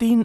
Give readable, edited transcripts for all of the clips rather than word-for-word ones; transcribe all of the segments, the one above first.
3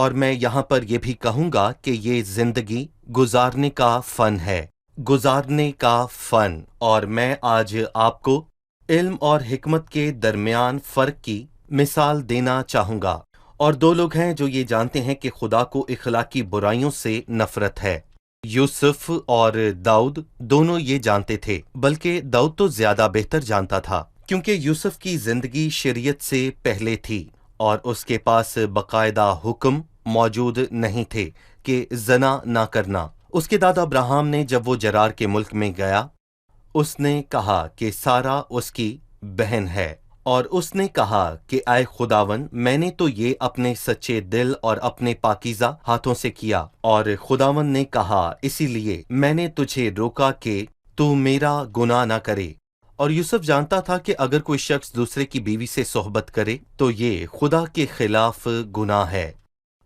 اور میں یہاں پر یہ بھی کہوں گا کہ یہ زندگی گزارنے کا فن ہے، گزارنے کا فن۔ اور میں آج آپ کو علم اور حکمت کے درمیان فرق کی مثال دینا چاہوں گا۔ اور دو لوگ ہیں جو یہ جانتے ہیں کہ خدا کو اخلاقی برائیوں سے نفرت ہے۔ یوسف اور داؤد دونوں یہ جانتے تھے، بلکہ داؤد تو زیادہ بہتر جانتا تھا، کیونکہ یوسف کی زندگی شریعت سے پہلے تھی اور اس کے پاس باقاعدہ حکم موجود نہیں تھے کہ زنا نہ کرنا۔ اس کے دادا ابراہم نے جب وہ جرار کے ملک میں گیا، اس نے کہا کہ سارا اس کی بہن ہے، اور اس نے کہا کہ اے خداون، میں نے تو یہ اپنے سچے دل اور اپنے پاکیزہ ہاتھوں سے کیا۔ اور خداون نے کہا، اسی لیے میں نے تجھے روکا کہ تو میرا گناہ نہ کرے۔ اور یوسف جانتا تھا کہ اگر کوئی شخص دوسرے کی بیوی سے صحبت کرے تو یہ خدا کے خلاف گناہ ہے۔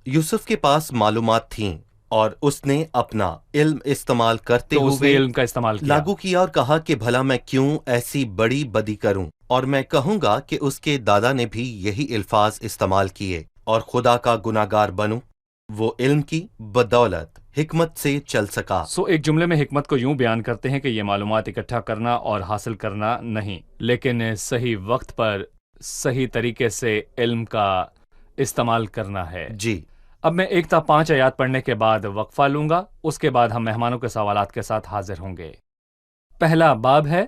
یوسف کے پاس معلومات تھیں اور اس نے اپنا علم استعمال کرتے تو اس نے ہوئے علم کا استعمال کیا۔ لاگو کیا اور کہا کہ بھلا میں کیوں ایسی بڑی بدی کروں؟ اور میں کہوں گا کہ اس کے دادا نے بھی یہی الفاظ استعمال کیے، اور خدا کا گناہگار بنوں۔ وہ علم کی بدولت حکمت سے چل سکا۔ ایک جملے میں حکمت کو یوں بیان کرتے ہیں کہ یہ معلومات اکٹھا کرنا اور حاصل کرنا نہیں، لیکن صحیح وقت پر صحیح طریقے سے علم کا استعمال کرنا ہے۔ جی، اب میں 1 تا 5 آیات پڑھنے کے بعد وقفہ لوں گا، اس کے بعد ہم مہمانوں کے سوالات کے ساتھ حاضر ہوں گے۔ پہلا باب ہے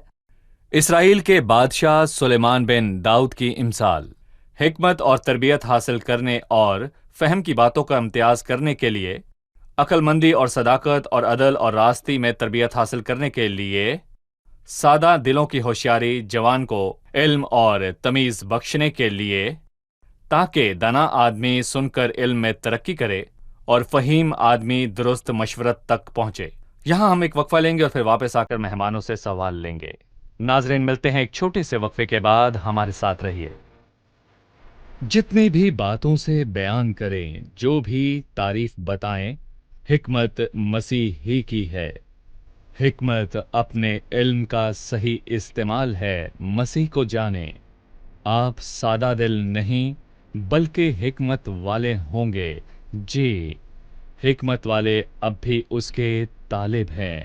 اسرائیل کے بادشاہ سلیمان بن داؤد کی امثال۔ حکمت اور تربیت حاصل کرنے اور فہم کی باتوں کا امتیاز کرنے کے لیے، عقل مندی اور صداقت اور عدل اور راستی میں تربیت حاصل کرنے کے لیے، سادہ دلوں کی ہوشیاری جوان کو علم اور تمیز بخشنے کے لیے، تاکہ دانا آدمی سن کر علم میں ترقی کرے اور فہیم آدمی درست مشورت تک پہنچے۔ یہاں ہم ایک وقفہ لیں گے اور پھر واپس آ کر مہمانوں سے سوال لیں گے۔ ناظرین، ملتے ہیں ایک چھوٹے سے وقفے کے بعد، ہمارے ساتھ رہیے۔ جتنی بھی باتوں سے بیان کریں، جو بھی تعریف بتائیں، حکمت مسیح ہی کی ہے۔ حکمت اپنے علم کا صحیح استعمال ہے۔ مسیح کو جانیں۔ آپ سادہ دل نہیں بلکہ حکمت والے ہوں گے۔ جی، حکمت والے اب بھی اس کے طالب ہیں۔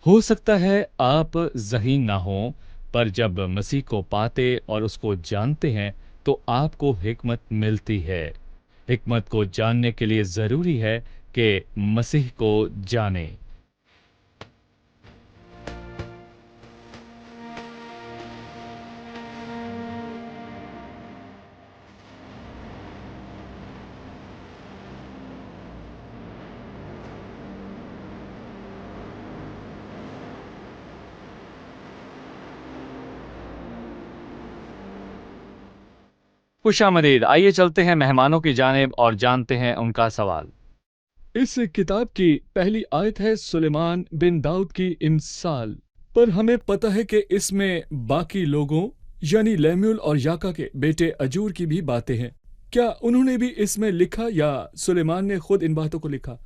ہو سکتا ہے آپ ذہین نہ ہوں، پر جب مسیح کو پاتے اور اس کو جانتے ہیں تو آپ کو حکمت ملتی ہے۔ حکمت کو جاننے کے لیے ضروری ہے کہ مسیح کو جانیں۔ خوش آمدید۔ آئیے چلتے ہیں مہمانوں کی جانب اور جانتے ہیں ان کا سوال۔ اس کتاب کی پہلی آیت ہے سلیمان بن داؤد کی امثال، پر ہمیں پتہ ہے کہ اس میں باقی لوگوں یعنی لیمیول اور یاکا کے بیٹے اجور کی بھی باتیں ہیں۔ کیا انہوں نے بھی اس میں لکھا یا سلیمان نے خود ان باتوں کو لکھا؟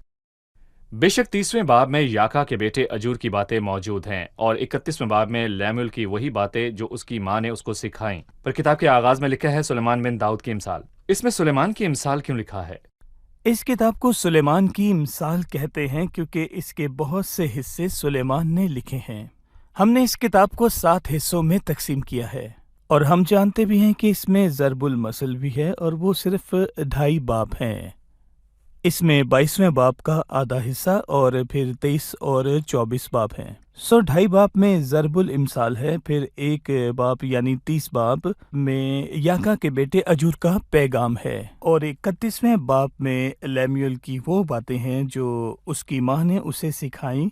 بے شک 30ویں باب میں یاکا کے بیٹے اجور کی باتیں موجود ہیں اور 31ویں باب میں لیمیول کی وہی باتیں جو اس کی ماں نے اس کو سکھائیں، پر کتاب کے آغاز میں لکھا ہے سلیمان بن داؤد کی امثال۔ اس میں سلیمان کی امثال کیوں لکھا ہے؟ اس کتاب کو سلیمان کی مثال کہتے ہیں کیونکہ اس کے بہت سے حصے سلیمان نے لکھے ہیں۔ ہم نے اس کتاب کو 7 حصوں میں تقسیم کیا ہے، اور ہم جانتے بھی ہیں کہ اس میں ضرب المثل بھی ہے، اور وہ صرف 2.5 باب ہیں۔ اس میں 22ویں باب کا آدھا حصہ اور پھر 23 اور 24 باب ہیں۔ 2.5 باب میں ضرب الامثال ہے، پھر 1 باب یعنی 30 باب میں یاکا کے بیٹے اجور کا پیغام ہے، اور 31ویں باب میں لیمیول کی وہ باتیں ہیں جو اس کی ماں نے اسے سکھائیں۔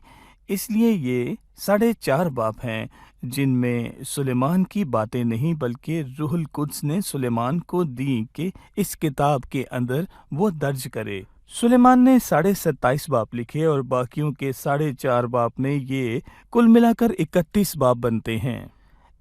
اس لیے یہ 4.5 باب ہیں جن میں سلیمان کی باتیں نہیں بلکہ روح القدس نے سلیمان کو دی کہ اس کتاب کے اندر وہ درج کرے۔ سلیمان نے 27.5 باب لکھے اور باقیوں کے 4.5 باب میں یہ کل ملا کر 31 باب بنتے ہیں۔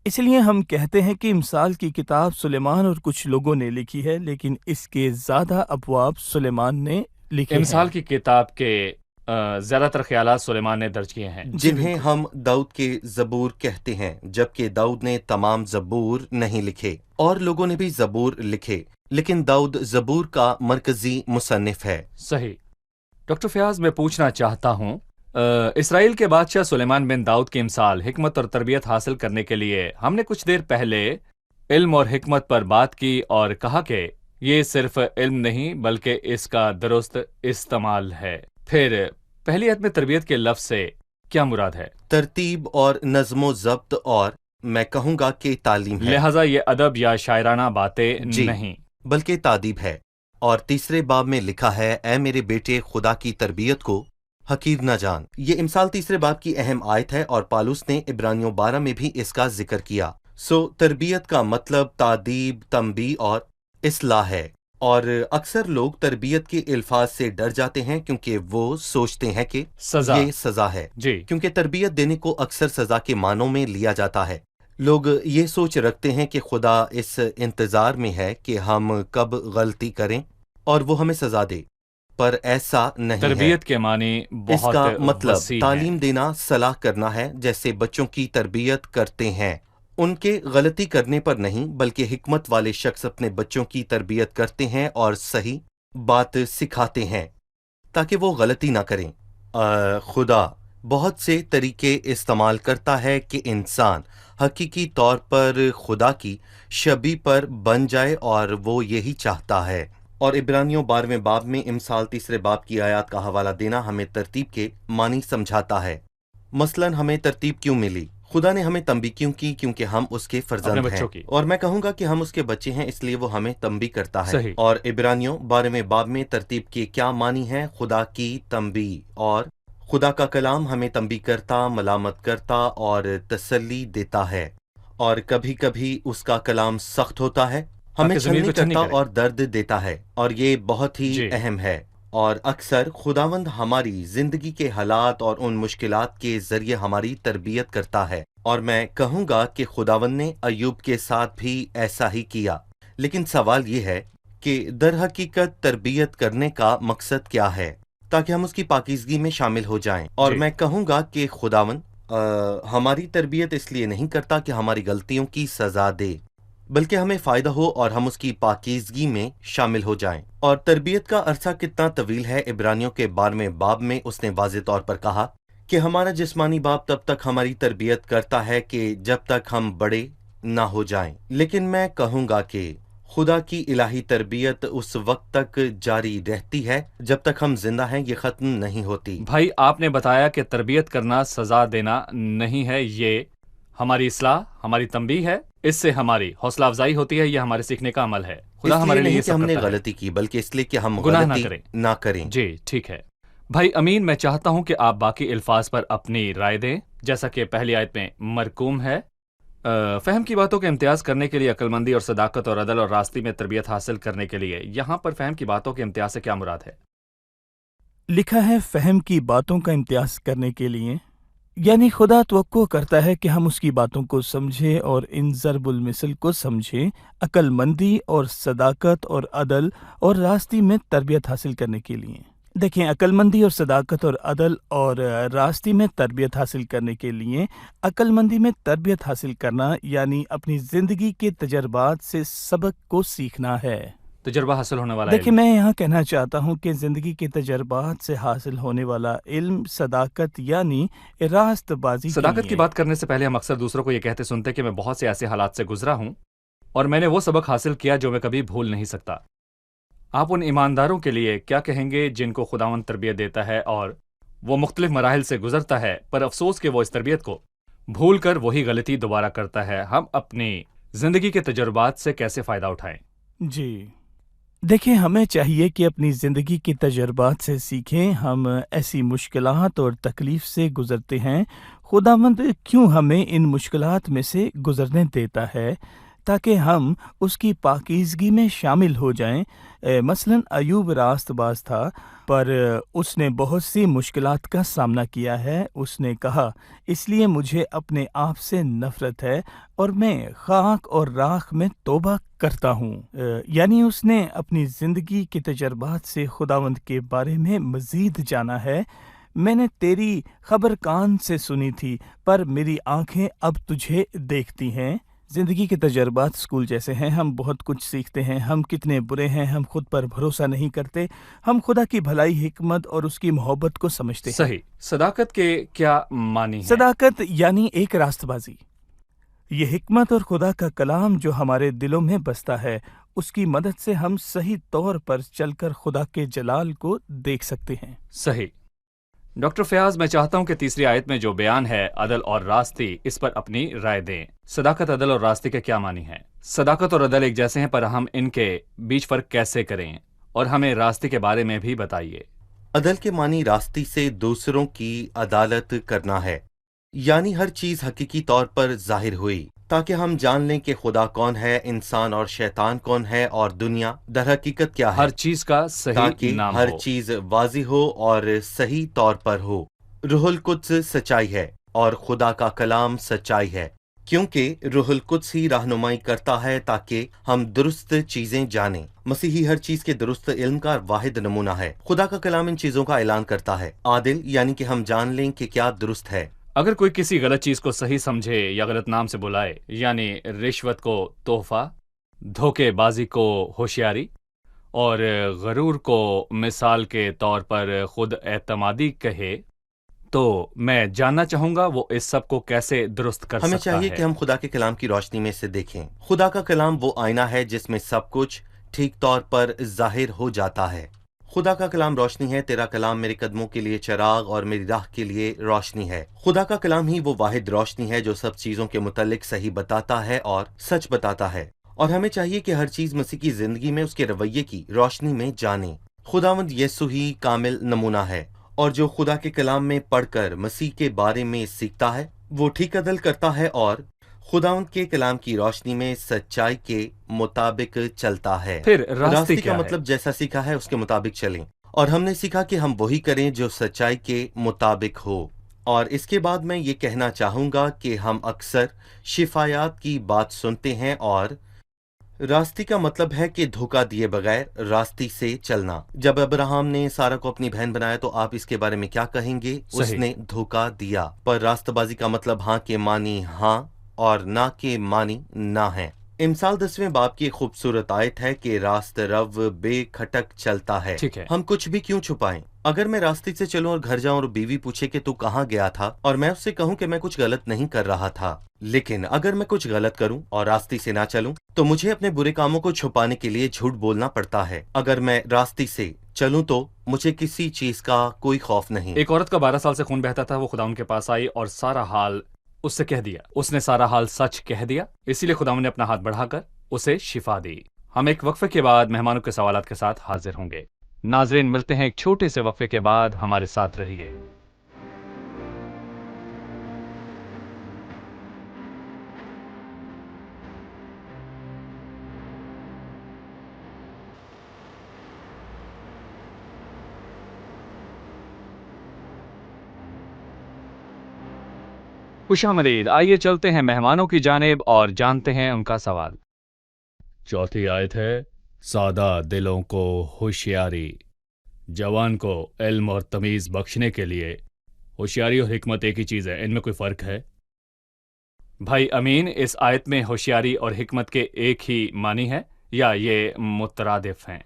اس لیے ہم کہتے ہیں کہ امثال کی کتاب سلیمان اور کچھ لوگوں نے لکھی ہے، لیکن اس کے زیادہ ابواب سلیمان نے لکھے ہیں۔ امثال کی کتاب کے زیادہ تر خیالات سلیمان نے درج کیے ہیں۔ جنہیں ہم داؤد کے زبور کہتے ہیں، جبکہ داؤد نے تمام زبور نہیں لکھے، اور لوگوں نے بھی زبور لکھے، لیکن داؤد زبور کا مرکزی مصنف ہے۔ صحیح۔ ڈاکٹر فیاض، میں پوچھنا چاہتا ہوں، اسرائیل کے بادشاہ سلیمان بن داؤد کی امثال حکمت اور تربیت حاصل کرنے کے لیے ہم نے کچھ دیر پہلے علم اور حکمت پر بات کی اور کہا کہ یہ صرف علم نہیں بلکہ اس کا درست استعمال ہے۔ پھر پہلی آیت میں تربیت کے لفظ سے کیا مراد ہے؟ ترتیب اور نظم و ضبط، اور میں کہوں گا کہ تعلیم ہے، لہٰذا یہ ادب یا شاعرانہ باتیں جی نہیں۔ بلکہ تادیب ہے۔ اور تیسرے باب میں لکھا ہے، اے میرے بیٹے، خدا کی تربیت کو حقیر نہ جان۔ یہ امثال تیسرے باب کی اہم آیت ہے، اور پالوس نے عبرانیوں 12 میں بھی اس کا ذکر کیا۔ تربیت کا مطلب تعدیب، تنبیہ اور اصلاح ہے، اور اکثر لوگ تربیت کے الفاظ سے ڈر جاتے ہیں کیونکہ وہ سوچتے ہیں کہ سزا۔ یہ سزا ہے، جی، کیونکہ تربیت دینے کو اکثر سزا کے معنوں میں لیا جاتا ہے۔ لوگ یہ سوچ رکھتے ہیں کہ خدا اس انتظار میں ہے کہ ہم کب غلطی کریں اور وہ ہمیں سزا دے، پر ایسا نہیں ہے۔ تربیت کے معنی اس بہت کا مطلب وسیع تعلیم ہیں۔ دینا، صلاح کرنا ہے، جیسے بچوں کی تربیت کرتے ہیں، ان کے غلطی کرنے پر نہیں، بلکہ حکمت والے شخص اپنے بچوں کی تربیت کرتے ہیں اور صحیح بات سکھاتے ہیں تاکہ وہ غلطی نہ کریں۔ خدا بہت سے طریقے استعمال کرتا ہے کہ انسان حقیقی طور پر خدا کی شبیہ پر بن جائے، اور وہ یہی چاہتا ہے۔ اور عبرانیوں 12ویں باب میں امثال تیسرے باب کی آیات کا حوالہ دینا ہمیں ترتیب کے معنی سمجھاتا ہے۔ مثلاً ہمیں ترتیب کیوں ملی؟ خدا نے ہمیں تنبیہ کیوں کی؟ کیونکہ ہم اس کے اپنے فرزند ہیں، بچوں کی۔ اور میں کہوں گا کہ ہم اس کے بچے ہیں، اس لیے وہ ہمیں تنبیہ کرتا ہے۔ صحیح۔ اور عبرانیوں 12ویں باب میں ترتیب کے کیا معنی ہیں؟ خدا کی تنبیہ، اور خدا کا کلام ہمیں تنبیہ کرتا، ملامت کرتا اور تسلی دیتا ہے، اور کبھی کبھی اس کا کلام سخت ہوتا ہے، ہمیں تاکہ ضمیر کو چھلنی چھلنی کرتا کرے۔ اور درد دیتا ہے، اور یہ بہت ہی جی۔ اہم ہے۔ اور اکثر خداوند ہماری زندگی کے حالات اور ان مشکلات کے ذریعے ہماری تربیت کرتا ہے، اور میں کہوں گا کہ خداوند نے ایوب کے ساتھ بھی ایسا ہی کیا۔ لیکن سوال یہ ہے کہ در حقیقت تربیت کرنے کا مقصد کیا ہے، تاکہ ہم اس کی پاکیزگی میں شامل ہو جائیں۔ اور جی۔ میں کہوں گا کہ خداوند ہماری تربیت اس لیے نہیں کرتا کہ ہماری غلطیوں کی سزا دے، بلکہ ہمیں فائدہ ہو اور ہم اس کی پاکیزگی میں شامل ہو جائیں۔ اور تربیت کا عرصہ کتنا طویل ہے؟ عبرانیوں کے 12ویں باب میں اس نے واضح طور پر کہا کہ ہمارا جسمانی باپ تب تک ہماری تربیت کرتا ہے کہ جب تک ہم بڑے نہ ہو جائیں، لیکن میں کہوں گا کہ خدا کی الہی تربیت اس وقت تک جاری رہتی ہے جب تک ہم زندہ ہیں، یہ ختم نہیں ہوتی۔ بھائی، آپ نے بتایا کہ تربیت کرنا سزا دینا نہیں ہے، یہ ہماری اصلاح، ہماری تنبیہ ہے، اس سے ہماری حوصلہ افزائی ہوتی ہے، یہ ہمارے سیکھنے کا عمل ہے۔ خدا اس ہمارے لیے لیے نہیں یہ کہ سب ہم نے کرتا ہے۔ غلطی کی، بلکہ اس لیے کہ ہم گناہ غلطی نہ کریں۔ جی، ٹھیک ہے۔ بھائی امین، میں چاہتا ہوں کہ آپ باقی الفاظ پر اپنی رائے دیں، جیسا کہ پہلی آیت میں مرکوم ہے۔ فہم کی باتوں کا امتیاز کرنے کے لیے عقلمندی اور صداقت اور عدل اور راستی میں تربیت حاصل کرنے کے لیے، یہاں پر فہم کی باتوں کے امتیاز سے کیا مراد ہے؟ لکھا ہے فہم کی باتوں کا امتیاز کرنے کے لیے، یعنی خدا توقع کرتا ہے کہ ہم اس کی باتوں کو سمجھیں اور ان ضرب المثل کو سمجھیں، عقل مندی اور صداقت اور عدل اور راستی میں تربیت حاصل کرنے کے لیے۔ دیکھیں، عقل مندی اور صداقت اور عدل اور راستی میں تربیت حاصل کرنے کے لیے، عقل مندی میں تربیت حاصل کرنا یعنی اپنی زندگی کے تجربات سے سبق کو سیکھنا ہے۔ تجربہ حاصل ہونے والا دیکھیں، علم۔ میں یہاں کہنا چاہتا ہوں کہ زندگی کے تجربات سے حاصل ہونے والا علم صداقت یعنی راست بازی صداقت کی بات کرنے سے پہلے ہم اکثر دوسروں کو یہ کہتے سنتے کہ میں بہت سے ایسے حالات سے گزرا ہوں اور میں نے وہ سبق حاصل کیا جو میں کبھی بھول نہیں سکتا۔ آپ ان ایمانداروں کے لیے کیا کہیں گے جن کو خداوند تربیت دیتا ہے اور وہ مختلف مراحل سے گزرتا ہے، پر افسوس کہ وہ اس تربیت کو بھول کر وہی غلطی دوبارہ کرتا ہے؟ ہم اپنی زندگی کے تجربات سے کیسے فائدہ اٹھائیں؟ جی، دیکھیں، ہمیں چاہیے کہ اپنی زندگی کے تجربات سے سیکھیں۔ ہم ایسی مشکلات اور تکلیف سے گزرتے ہیں، خداوند کیوں ہمیں ان مشکلات میں سے گزرنے دیتا ہے؟ تاکہ ہم اس کی پاکیزگی میں شامل ہو جائیں۔ مثلاً ایوب راست باز تھا، پر اس نے بہت سی مشکلات کا سامنا کیا ہے۔ اس نے کہا، اس لیے مجھے اپنے آپ سے نفرت ہے اور میں خاک اور راکھ میں توبہ کرتا ہوں۔ یعنی اس نے اپنی زندگی کے تجربات سے خداوند کے بارے میں مزید جانا ہے میں نے تیری خبر کان سے سنی تھی، پر میری آنکھیں اب تجھے دیکھتی ہیں۔ زندگی کے تجربات اسکول جیسے ہیں، ہم بہت کچھ سیکھتے ہیں۔ ہم کتنے برے ہیں، ہم خود پر بھروسہ نہیں کرتے، ہم خدا کی بھلائی، حکمت اور اس کی محبت کو سمجھتے ہیں۔ صحیح۔ صداقت کے کیا معنی ہیں؟ صداقت یعنی ایک راست بازی۔ یہ حکمت اور خدا کا کلام جو ہمارے دلوں میں بستا ہے، اس کی مدد سے ہم صحیح طور پر چل کر خدا کے جلال کو دیکھ سکتے ہیں۔ صحیح۔ ڈاکٹر فیاض، میں چاہتا ہوں کہ تیسری آیت میں جو بیان ہے عدل اور راستی، اس پر اپنی رائے دیں۔ صداقت، عدل اور راستی کے کیا معنی ہیں؟ صداقت اور عدل ایک جیسے ہیں، پر ہم ان کے بیچ فرق کیسے کریں؟ اور ہمیں راستی کے بارے میں بھی بتائیے۔ عدل کے معنی راستی سے دوسروں کی عدالت کرنا ہے، یعنی ہر چیز حقیقی طور پر ظاہر ہوئی تاکہ ہم جان لیں کہ خدا کون ہے، انسان اور شیطان کون ہے، اور دنیا در حقیقت کیا ہے، ہر چیز کا صحیح تاکہ نام ہر ہو۔ چیز واضح ہو اور صحیح طور پر ہو۔ روح القدس سچائی ہے اور خدا کا کلام سچائی ہے، کیونکہ روح القدس ہی رہنمائی کرتا ہے تاکہ ہم درست چیزیں جانیں۔ مسیحی ہر چیز کے درست علم کا واحد نمونہ ہے۔ خدا کا کلام ان چیزوں کا اعلان کرتا ہے۔ عادل یعنی کہ ہم جان لیں کہ کیا درست ہے۔ اگر کوئی کسی غلط چیز کو صحیح سمجھے یا غلط نام سے بلائے، یعنی رشوت کو تحفہ، دھوکے بازی کو ہوشیاری اور غرور کو مثال کے طور پر خود اعتمادی کہے، تو میں جاننا چاہوں گا وہ اس سب کو کیسے درست کر ہمیں سکتا چاہیے ہے۔ کہ ہم خدا کے کلام کی روشنی میں سے دیکھیں۔ خدا کا کلام وہ آئینہ ہے جس میں سب کچھ ٹھیک طور پر ظاہر ہو جاتا ہے۔ خدا کا کلام روشنی ہے۔ تیرا کلام میرے قدموں کے لیے چراغ اور میری راہ کے لیے روشنی ہے۔ خدا کا کلام ہی وہ واحد روشنی ہے جو سب چیزوں کے متعلق صحیح بتاتا ہے اور سچ بتاتا ہے، اور ہمیں چاہیے کہ ہر چیز مسیح کی زندگی میں اس کے رویے کی روشنی میں جانیں۔ خداوند یسوع ہی کامل نمونہ ہے، اور جو خدا کے کلام میں پڑھ کر مسیح کے بارے میں سیکھتا ہے وہ ٹھیک عدل کرتا ہے اور خداوند کے کلام کی روشنی میں سچائی کے مطابق چلتا ہے۔ پھر راستی کا کیا ہے؟ مطلب جیسا سیکھا ہے اس کے مطابق چلیں، اور ہم نے سیکھا کہ ہم وہی کریں جو سچائی کے مطابق ہو۔ اور اس کے بعد میں یہ کہنا چاہوں گا کہ ہم اکثر شفایات کی بات سنتے ہیں، اور راستی کا مطلب ہے کہ دھوکہ دیے بغیر راستی سے چلنا۔ جب ابراہم نے سارہ کو اپنی بہن بنایا تو آپ اس کے بارے میں کیا کہیں گے؟ اس صحیح۔ نے دھوکہ دیا۔ پر راست بازی کا مطلب ہاں کے معنی ہاں اور نہ کے معنی نہ ہے۔ امثال 10ویں باب کی خوبصورت آیت ہے کہ راست رو بے کھٹک چلتا ہے۔ ٹھیک ہے۔ ہم کچھ بھی کیوں چھپائیں؟ اگر میں راستے سے چلوں اور گھر جاؤں اور بیوی پوچھے کہ تو کہاں گیا تھا، اور میں اس سے کہوں کہ میں کچھ غلط نہیں کر رہا تھا، لیکن اگر میں کچھ غلط کروں اور راستے سے نہ چلوں تو مجھے اپنے برے کاموں کو چھپانے کے لیے جھوٹ بولنا پڑتا ہے۔ اگر میں راستے سے چلوں تو مجھے کسی چیز کا کوئی خوف نہیں۔ ایک عورت کا 12 سال سے خون بہتا تھا، وہ خداوند کے پاس آئی اور سارا حال اس سے کہہ دیا۔ اس نے سارا حال سچ کہہ دیا، اسی لیے خداوند نے اپنا ہاتھ بڑھا کر اسے شفا دی۔ ہم ایک وقفے کے بعد مہمانوں کے سوالات کے ساتھ حاضر ہوں گے۔ ناظرین، ملتے ہیں ایک چھوٹے سے وقفے کے بعد، ہمارے ساتھ رہیے۔ خوش آمدید۔ آئیے چلتے ہیں مہمانوں کی جانب اور جانتے ہیں ان کا سوال۔ چوتھی آیت ہے، سادہ دلوں کو ہوشیاری، جوان کو علم اور تمیز بخشنے کے لیے۔ ہوشیاری اور حکمت ایک ہی چیز ہے، ان میں کوئی فرق ہے؟ بھائی امین، اس آیت میں ہوشیاری اور حکمت کے ایک ہی معنی ہے یا یہ مترادف ہیں؟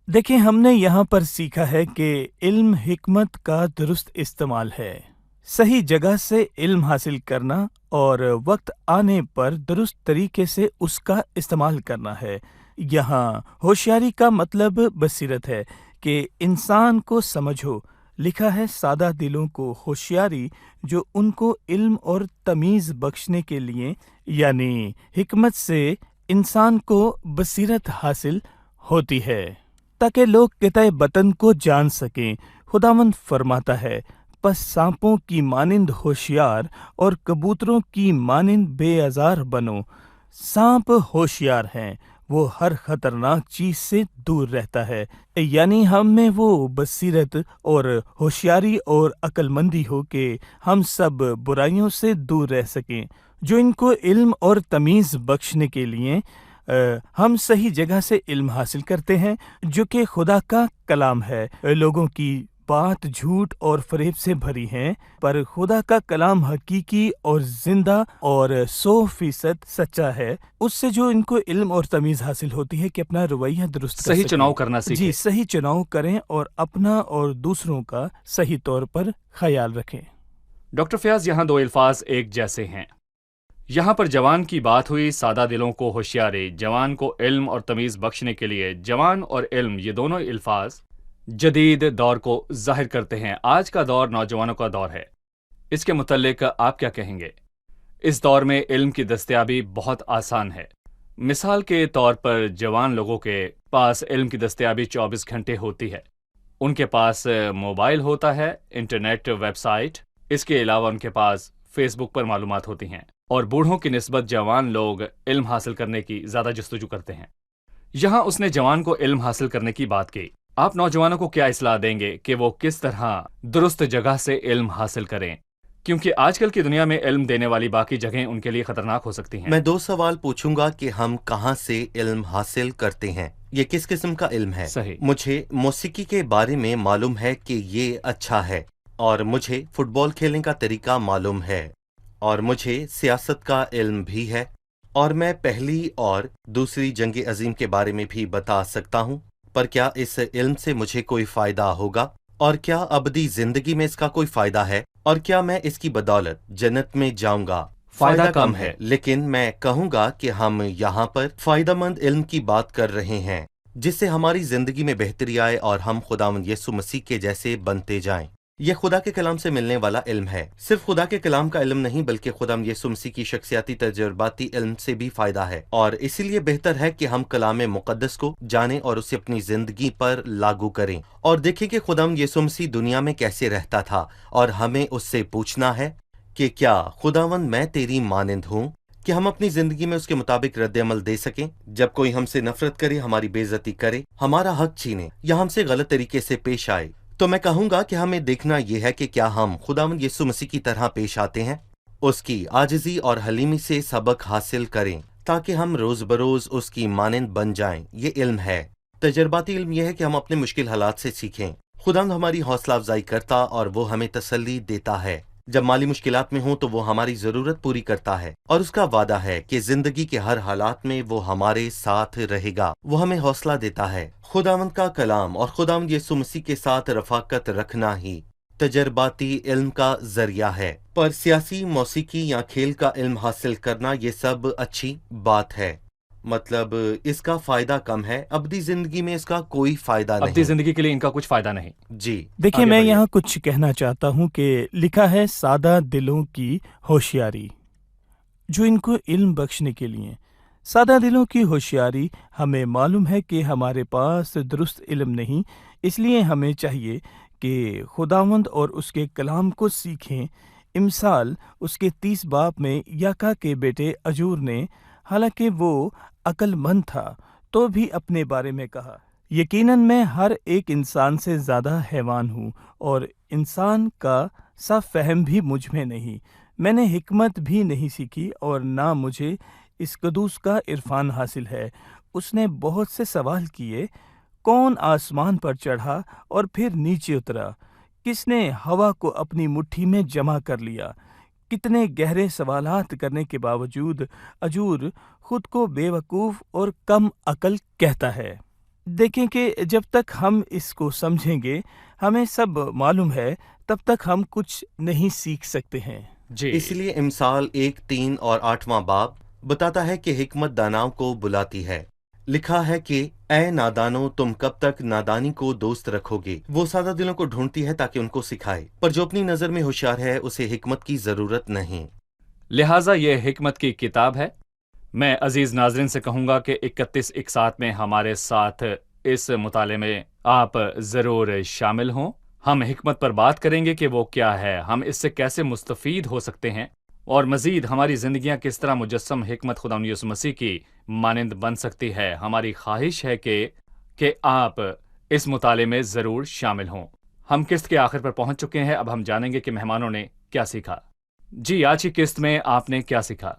دیکھیں، ہم نے یہاں پر سیکھا ہے کہ علم حکمت کا درست استعمال ہے، صحیح جگہ سے علم حاصل کرنا اور وقت آنے پر درست طریقے سے اس کا استعمال کرنا ہے۔ یہاں ہوشیاری کا مطلب بصیرت ہے کہ انسان کو سمجھو۔ لکھا ہے سادہ دلوں کو ہوشیاری، جو ان کو علم اور تمیز بخشنے کے لیے، یعنی حکمت سے انسان کو بصیرت حاصل ہوتی ہے تاکہ لوگ قطع بطن کو جان سکیں۔ خداوند فرماتا ہے، پس سانپوں کی مانند ہوشیار اور کبوتروں کی مانند بے آزار بنو۔ سانپ ہوشیار ہیں، وہ ہر خطرناک چیز سے دور رہتا ہے، یعنی ہم میں وہ بصیرت اور ہوشیاری اور عقل مندی ہو کہ ہم سب برائیوں سے دور رہ سکیں، جو ان کو علم اور تمیز بخشنے کے لیے ہم صحیح جگہ سے علم حاصل کرتے ہیں، جو کہ خدا کا کلام ہے، لوگوں کی بات جھوٹ اور فریب سے بھری ہیں، پر خدا کا کلام حقیقی اور زندہ اور 100% سچا ہے۔ اس سے جو ان کو علم اور تمیز حاصل ہوتی ہے کہ اپنا رویہ درست کر صحیح سکیں۔ چناؤ کرنا سیکھیں۔ جی، صحیح چناؤ کریں اور اپنا اور دوسروں کا صحیح طور پر خیال رکھیں۔ ڈاکٹر فیاض، یہاں دو الفاظ ایک جیسے ہیں۔ یہاں پر جوان کی بات ہوئی، سادہ دلوں کو ہوشیاری، جوان کو علم اور تمیز بخشنے کے لیے۔ جوان اور علم، یہ دونوں الفاظ جدید دور کو ظاہر کرتے ہیں۔ آج کا دور نوجوانوں کا دور ہے۔ اس کے متعلق آپ کیا کہیں گے؟ اس دور میں علم کی دستیابی بہت آسان ہے۔ مثال کے طور پر جوان لوگوں کے پاس علم کی دستیابی 24 گھنٹے ہوتی ہے۔ ان کے پاس موبائل ہوتا ہے، انٹرنیٹ، ویب سائٹ، اس کے علاوہ ان کے پاس فیس بک پر معلومات ہوتی ہیں، اور بوڑھوں کی نسبت جوان لوگ علم حاصل کرنے کی زیادہ جستجو کرتے ہیں۔ یہاں اس نے جوان کو علم حاصل کرنے کی بات کی۔ آپ نوجوانوں کو کیا اصلاح دیں گے کہ وہ کس طرح درست جگہ سے علم حاصل کریں؟ کیونکہ آج کل کی دنیا میں علم دینے والی باقی جگہیں ان کے لیے خطرناک ہو سکتی ہیں۔ میں 2 سوال پوچھوں گا کہ ہم کہاں سے علم حاصل کرتے ہیں، یہ کس قسم کا علم ہے؟ صحیح۔ مجھے موسیقی کے بارے میں معلوم ہے کہ یہ اچھا ہے، اور مجھے فٹ بال کھیلنے کا طریقہ معلوم ہے، اور مجھے سیاست کا علم بھی ہے، اور میں پہلی اور دوسری جنگ عظیم کے بارے میں بھی بتا سکتا ہوں۔ پر کیا اس علم سے مجھے کوئی فائدہ ہوگا؟ اور کیا ابدی زندگی میں اس کا کوئی فائدہ ہے؟ اور کیا میں اس کی بدولت جنت میں جاؤں گا؟ فائدہ کم ہے۔ لیکن میں کہوں گا کہ ہم یہاں پر فائدہ مند علم کی بات کر رہے ہیں، جس سے ہماری زندگی میں بہتری آئے اور ہم خداوند یسوع مسیح کے جیسے بنتے جائیں۔ یہ خدا کے کلام سے ملنے والا علم ہے۔ صرف خدا کے کلام کا علم نہیں، بلکہ خداوند یسوع مسیح کی شخصیاتی تجرباتی علم سے بھی فائدہ ہے، اور اسی لیے بہتر ہے کہ ہم کلام مقدس کو جانیں اور اسے اپنی زندگی پر لاگو کریں، اور دیکھیں کہ خداوند یسوع مسیح دنیا میں کیسے رہتا تھا، اور ہمیں اس سے پوچھنا ہے کہ کیا خداوند میں تیری مانند ہوں، کہ ہم اپنی زندگی میں اس کے مطابق رد عمل دے سکیں۔ جب کوئی ہم سے نفرت کرے، ہماری بے عزتی کرے، ہمارا حق چھینے یا ہم سے غلط طریقے سے پیش آئے، تو میں کہوں گا کہ ہمیں دیکھنا یہ ہے کہ کیا ہم خداوند یسوع مسیح کی طرح پیش آتے ہیں، اس کی عاجزی اور حلیمی سے سبق حاصل کریں تاکہ ہم روز بروز اس کی مانند بن جائیں۔ یہ علم ہے۔ تجرباتی علم یہ ہے کہ ہم اپنے مشکل حالات سے سیکھیں۔ خداوند ہماری حوصلہ افزائی کرتا اور وہ ہمیں تسلی دیتا ہے۔ جب مالی مشکلات میں ہوں تو وہ ہماری ضرورت پوری کرتا ہے، اور اس کا وعدہ ہے کہ زندگی کے ہر حالات میں وہ ہمارے ساتھ رہے گا۔ وہ ہمیں حوصلہ دیتا ہے۔ خداوند کا کلام اور خداوند یسوع مسیح کے ساتھ رفاقت رکھنا ہی تجرباتی علم کا ذریعہ ہے۔ پر سیاسی، موسیقی یا کھیل کا علم حاصل کرنا یہ سب اچھی بات ہے، مطلب اس کا فائدہ کم ہے، ابدی زندگی میں اس کا کوئی فائدہ نہیں۔ ابدی زندگی کے لیے ان کا کچھ فائدہ نہیں۔ جی دیکھیں، آگے میں بڑھیے۔ یہاں کچھ کہنا چاہتا ہوں کہ لکھا ہے سادہ دلوں کی ہوشیاری، جو ان کو علم بخشنے کے لیے۔ سادہ دلوں کی ہوشیاری، ہمیں معلوم ہے کہ ہمارے پاس درست علم نہیں، اس لیے ہمیں چاہیے کہ خداوند اور اس کے کلام کو سیکھیں۔ امثال اس کے 30 باب میں یاکا کے بیٹے اجور نے، حالانکہ وہ عقل مند تھا، تو بھی اپنے بارے میں کہا، یقیناً میں ہر ایک انسان سے زیادہ حیوان ہوں، اور انسان کا سا فہم بھی مجھ میں نہیں۔ میں نے حکمت بھی نہیں سیکھی، اور نہ مجھے اس قدوس کا عرفان حاصل ہے۔ اس نے بہت سے سوال کیے، کون آسمان پر چڑھا اور پھر نیچے اترا؟ کس نے ہوا کو اپنی مٹھی میں جمع کر لیا؟ کتنے گہرے سوالات کرنے کے باوجود اجور خود کو بے وقوف اور کم عقل کہتا ہے۔ دیکھیں کہ جب تک ہم اس کو سمجھیں گے، ہمیں سب معلوم ہے، تب تک ہم کچھ نہیں سیکھ سکتے ہیں۔ جی، اس لیے امثال 1، 3 اور 8واں باب بتاتا ہے کہ حکمت داناؤں کو بلاتی ہے۔ لکھا ہے کہ اے نادانو، تم کب تک نادانی کو دوست رکھو گے؟ وہ سادہ دلوں کو ڈھونڈتی ہے تاکہ ان کو سکھائے، پر جو اپنی نظر میں ہوشیار ہے اسے حکمت کی ضرورت نہیں۔ لہٰذا یہ حکمت کی کتاب ہے۔ میں عزیز ناظرین سے کہوں گا کہ 31 اقساط میں ہمارے ساتھ اس مطالعے میں آپ ضرور شامل ہوں۔ ہم حکمت پر بات کریں گے کہ وہ کیا ہے، ہم اس سے کیسے مستفید ہو سکتے ہیں، اور مزید ہماری زندگیاں کس طرح مجسم حکمت خداوند یسوع مسیح کی مانند بن سکتی ہے۔ ہماری خواہش ہے کہ آپ اس مطالعے میں ضرور شامل ہوں۔ ہم قسط کے آخر پر پہنچ چکے ہیں۔ اب ہم جانیں گے کہ مہمانوں نے کیا سیکھا۔ جی، آج کی قسط میں آپ نے کیا سیکھا؟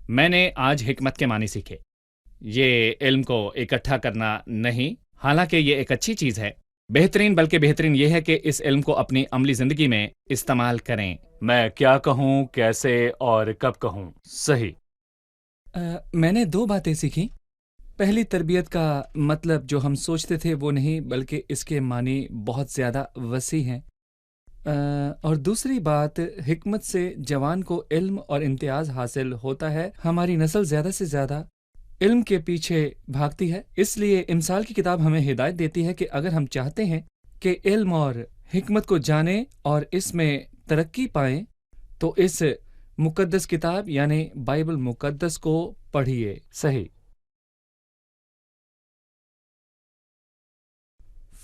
میں نے آج حکمت کے معنی سیکھے۔ یہ علم کو اکٹھا کرنا نہیں، حالانکہ یہ ایک اچھی چیز ہے، بہترین بلکہ بہترین یہ ہے کہ اس علم کو اپنی عملی زندگی میں استعمال کریں۔ میں کیا کہوں، کیسے اور کب کہوں؟ صحیح۔ میں نے 2 باتیں سیکھی۔ پہلی، تربیت کا مطلب جو ہم سوچتے تھے وہ نہیں، بلکہ اس کے معنی بہت زیادہ وسیع ہیں۔ اور دوسری بات، حکمت سے جوان کو علم اور امتیاز حاصل ہوتا ہے۔ ہماری نسل زیادہ سے زیادہ علم کے پیچھے بھاگتی ہے، اس لیے امثال کی کتاب ہمیں ہدایت دیتی ہے کہ اگر ہم چاہتے ہیں کہ علم اور حکمت کو جانیں اور اس میں ترقی پائیں تو اس مقدس کتاب یعنی بائبل مقدس کو پڑھیے۔ صحیح۔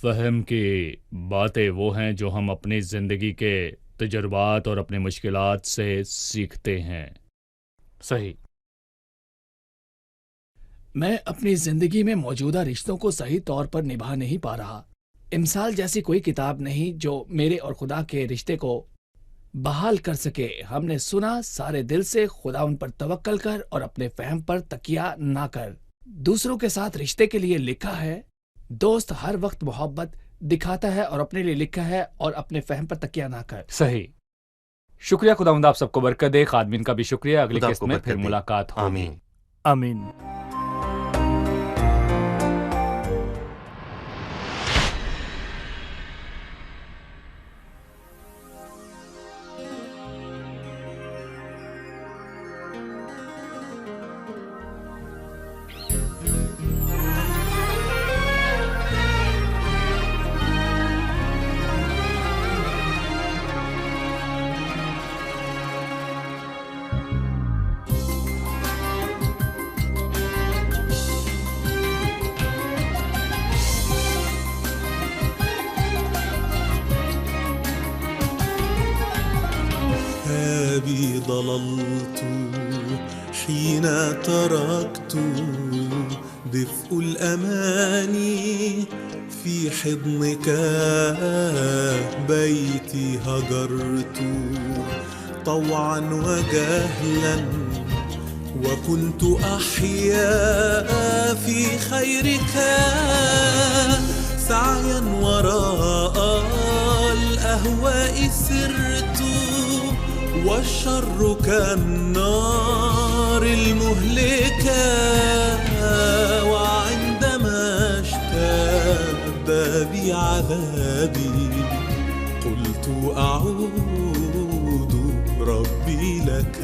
فہم کی باتیں وہ ہیں جو ہم اپنی زندگی کے تجربات اور اپنی مشکلات سے سیکھتے ہیں۔ صحیح۔ میں اپنی زندگی میں موجودہ رشتوں کو صحیح طور پر نبھا نہیں پا رہا۔ امثال جیسی کوئی کتاب نہیں جو میرے اور خدا کے رشتے کو بحال کر سکے۔ ہم نے سنا، سارے دل سے خدا ان پر توکل کر اور اپنے فہم پر تکیہ نہ کر۔ دوسروں کے ساتھ رشتے کے لیے لکھا ہے، دوست ہر وقت محبت دکھاتا ہے اور اپنے لیے لکھا ہے اور اپنے فہم پر تکیہ نہ کر۔ صحیح۔ شکریہ، خداوند آپ سب کو برکت دے۔ خادمین کا بھی شکریہ۔ اگلی خدا قسط کو میں برکت پھر دے۔ ملاقات ہوگی۔ آمین۔ آمین۔ أبي ضللت حين تركت دفء الأماني في حضنك، بيتي هجرت طوعا وجهلا، وكنت أحيا في خيرك سعيا وراء الأهواء سرت، والشر كالنار المهلكة، وعندما اشتد بي عذابي قلت أعود ربي لك.